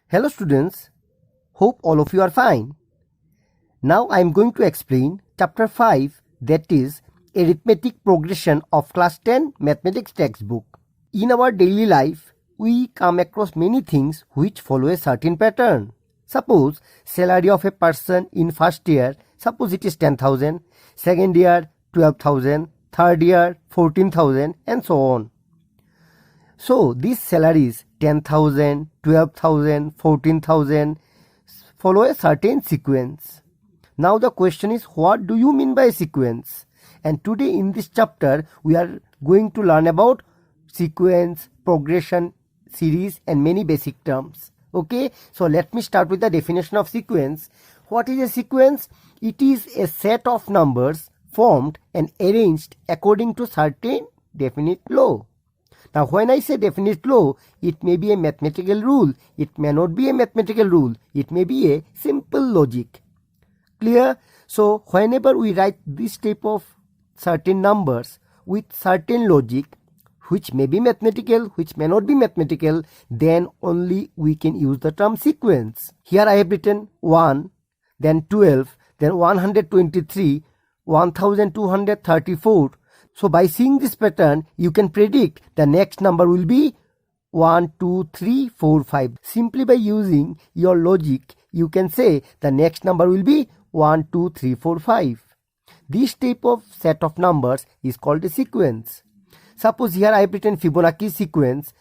Hello students, hope all of you are fine. Now I am going to explain chapter 5, that is Arithmetic Progression of Class 10 Mathematics textbook. In our daily life, we come across many things which follow a certain pattern. Suppose salary of a person in first year, suppose it is 10,000, second year 12,000, third year 14,000 and so on. So these salaries 10,000, 12,000, 14,000 follow a certain sequence. Now the question is, what do you mean by sequence? And today in this chapter we are going to learn about sequence, progression, series and many basic terms. Okay, so let me start with the definition of sequence. What is a sequence? It is a set of numbers formed and arranged according to certain definite law. Now when I say definite law, it may be a mathematical rule, it may not be a mathematical rule, it may be a simple logic. Clear? So whenever we write this type of certain numbers with certain logic, which may be mathematical, which may not be mathematical, then only we can use the term sequence. Here I have written 1, then 12, then 123, 1234. So by seeing this pattern, you can predict the next number will be 1, 2, 3, 4, 5. Simply by using your logic, you can say the next number will be 1, 2, 3, 4, 5. This type of set of numbers is called a sequence. Suppose here I have written Fibonacci sequence,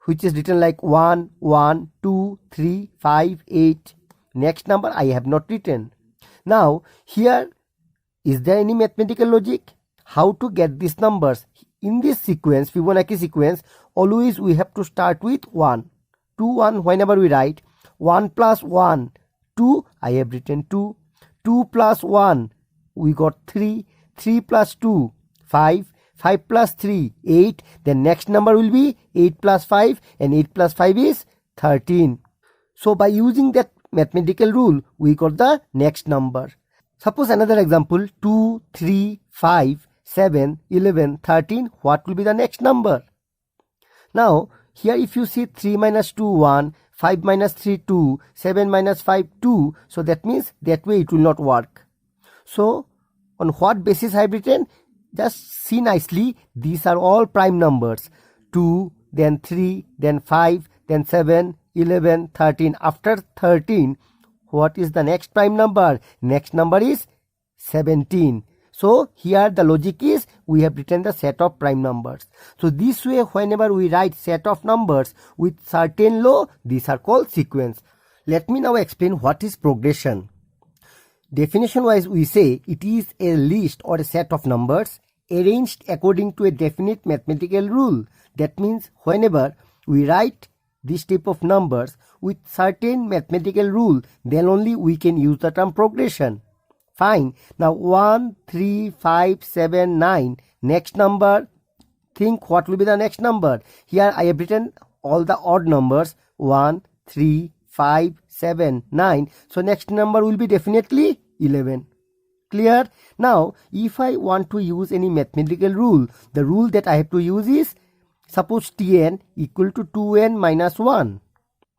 which is written like 1, 1, 2, 3, 5, 8. Next number I have not written. Now here, is there any mathematical logic? How to get these numbers? In this sequence, Fibonacci sequence, always we have to start with 1. 2, 1 whenever we write. 1 plus 1, 2, I have written 2. 2 plus 1, we got 3. 3 plus 2, 5. 5 plus 3, 8. The next number will be 8 plus 5 and 8 plus 5 is 13. So by using that mathematical rule, we got the next number. Suppose another example, 2, 3, 5, 7, 11, 13. What will be the next number? Now here if you see 3 minus 2, 1, 5 minus 3, 2, 7 minus 5, 2. So that means that way it will not work. So on what basis I have written? Just see nicely, these are all prime numbers. 2, then 3, then 5, then 7, 11, 13. After 13, what is the next prime number? Next number is 17. So here the logic is, we have written the set of prime numbers. So this way whenever we write set of numbers with certain law, these are called sequence. Let me now explain what is progression. Definition wise we say it is a list or a set of numbers arranged according to a definite mathematical rule. That means whenever we write this type of numbers with certain mathematical rule, then only we can use the term progression. Fine. Now 1, 3, 5, 7, 9. Next number. Think what will be the next number. Here I have written all the odd numbers. 1, 3, 5, 7, 9. So next number will be definitely 11. Clear? Now if I want to use any mathematical rule, the rule that I have to use is, suppose Tn equal to 2n minus 1.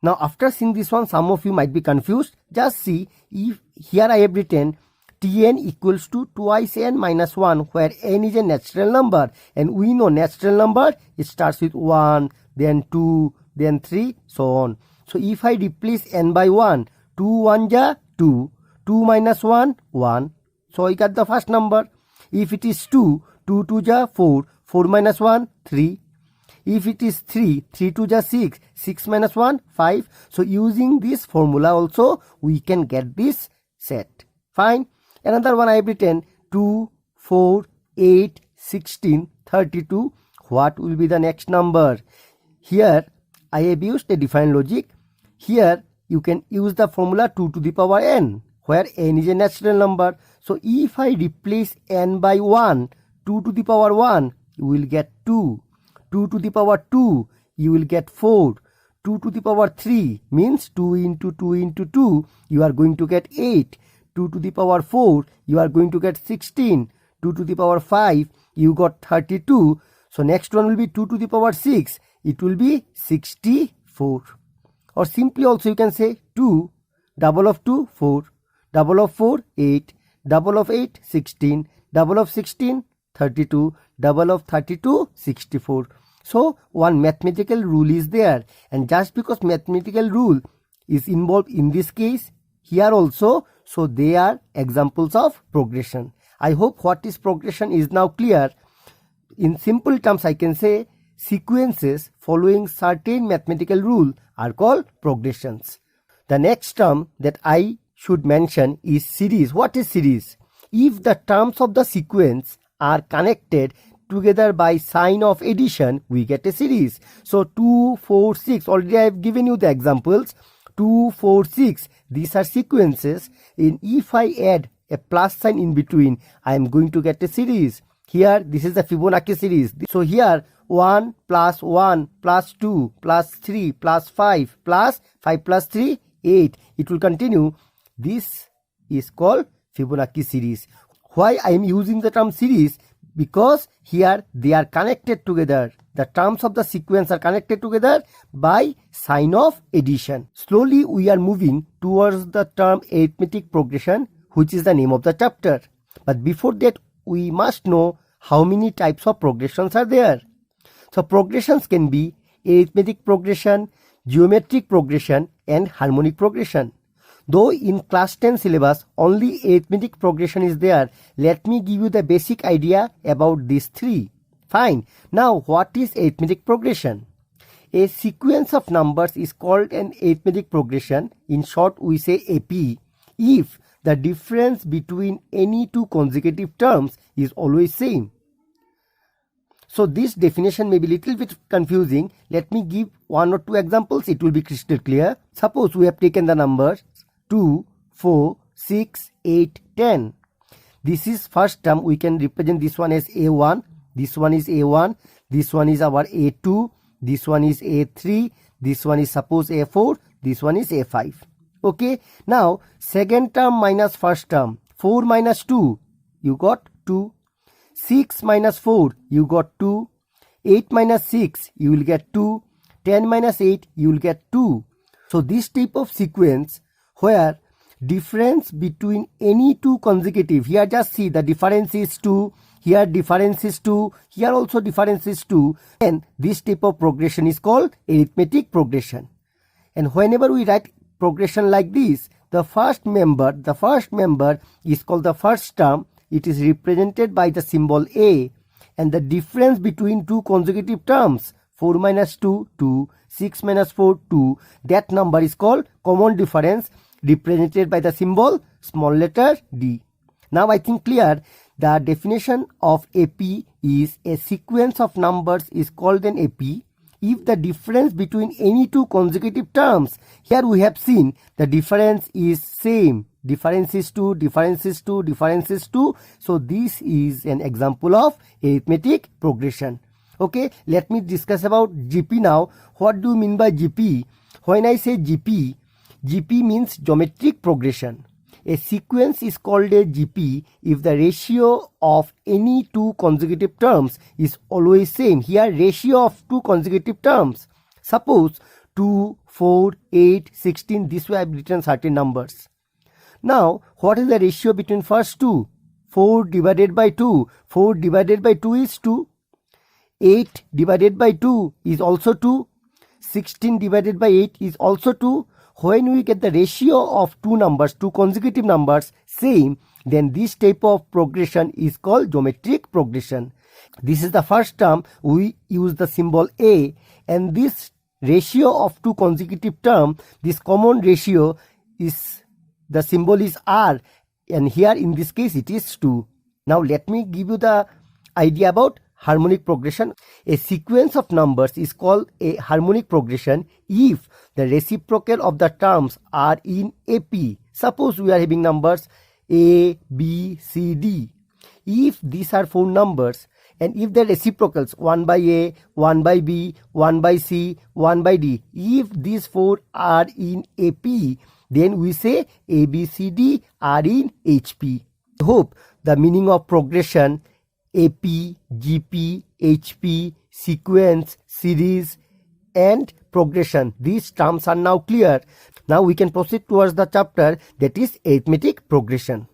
Now after seeing this one, some of you might be confused. Just see, if here I have written Tn equals to twice n minus 1, where n is a natural number and we know natural number, it starts with 1, then 2, then 3, so on. So if I replace n by 1, 2 1 ja 2, 2 minus 1, 1. So I got the first number. If it is 2, 2 2 ja 4, 4 minus 1, 3. If it is 3, 3 2 ja 6, 6 minus 1, 5. So using this formula also, we can get this set. Fine. Another one I have written 2, 4, 8, 16, 32. What will be the next number? Here I have used a different logic. Here you can use the formula 2 to the power n, where n is a natural number. So if I replace n by 1, 2 to the power 1, you will get 2. 2 to the power 2, you will get 4. 2 to the power 3 means 2 into 2 into 2, you are going to get 8. 2 to the power 4, you are going to get 16. 2 to the power 5, you got 32. So next one will be 2 to the power 6. It will be 64. Or simply also you can say 2, double of 2, 4, double of 4, 8, double of 8, 16, double of 16, 32, double of 32, 64. So one mathematical rule is there, and just because mathematical rule is involved in this case, here also, so they are examples of progression. I hope what is progression is now clear. In simple terms, I can say sequences following certain mathematical rule are called progressions. The next term that I should mention is series. What is series? If the terms of the sequence are connected together by sign of addition, we get a series. So 2, 4, 6, already I have given you the examples. 2, 4, 6, these are sequences. And if I add a plus sign in between, I am going to get a series. Here, this is the Fibonacci series. So here, 1 plus 1 plus 2 plus 3 plus 5 plus 5 plus 3, 8. It will continue. This is called Fibonacci series. Why I am using the term series? Because here they are connected together. The terms of the sequence are connected together by sign of addition. Slowly we are moving towards the term arithmetic progression, which is the name of the chapter. But before that, we must know how many types of progressions are there. So progressions can be arithmetic progression, geometric progression, and harmonic progression. Though in class 10 syllabus only arithmetic progression is there, let me give you the basic idea about these three. Fine. Now what is arithmetic progression? A sequence of numbers is called an arithmetic progression. In short, we say AP. If the difference between any two consecutive terms is always same. So this definition may be little bit confusing. Let me give one or two examples. It will be crystal clear. Suppose we have taken the numbers 2, 4, 6, 8, 10. This is first term. We can represent this one as A1. This one is A1. This one is our A2. This one is A3. This one is suppose A4. This one is A5. Okay. Now second term minus first term. 4 minus 2. You got 2. 6 minus 4. You got 2. 8 minus 6. You will get 2. 10 minus 8. You will get 2. So this type of sequence where difference between any two consecutive, here just see the difference is 2, here difference is 2, here also difference is 2, and this type of progression is called arithmetic progression. And whenever we write progression like this, the first member is called the first term. It is represented by the symbol A, and the difference between two consecutive terms, 4 minus 2, 2, 6 minus 4, 2, that number is called common difference, represented by the symbol small letter d. Now I think clear. The definition of AP is a sequence of numbers is called an AP if the difference between any two consecutive terms, here we have seen the difference is same. Difference is 2, difference is 2, difference is 2. So this is an example of arithmetic progression. Okay, let me discuss about GP now. What do you mean by GP? When I say GP, GP means geometric progression. A sequence is called a GP if the ratio of any two consecutive terms is always same. Here ratio of two consecutive terms. Suppose 2, 4, 8, 16. This way I have written certain numbers. Now what is the ratio between first two? 4 divided by 2. 4 divided by 2 is 2. 8 divided by 2 is also 2. 16 divided by 8 is also 2. When we get the ratio of two numbers, two consecutive numbers same, then this type of progression is called geometric progression. This is the first term. We use the symbol A, and this ratio of two consecutive term, this common ratio is, the symbol is R, and here in this case it is 2. Now let me give you the idea about harmonic progression. A sequence of numbers is called a harmonic progression if the reciprocal of the terms are in AP. Suppose we are having numbers A, B, C, D. If these are four numbers and if the reciprocals 1 by A, 1 by B, 1 by C, 1 by D, if these four are in AP, then we say A, B, C, D are in HP. I hope the meaning of progression AP, GP, HP, sequence, series, and progression. These terms are now clear. Now we can proceed towards the chapter, that is arithmetic progression.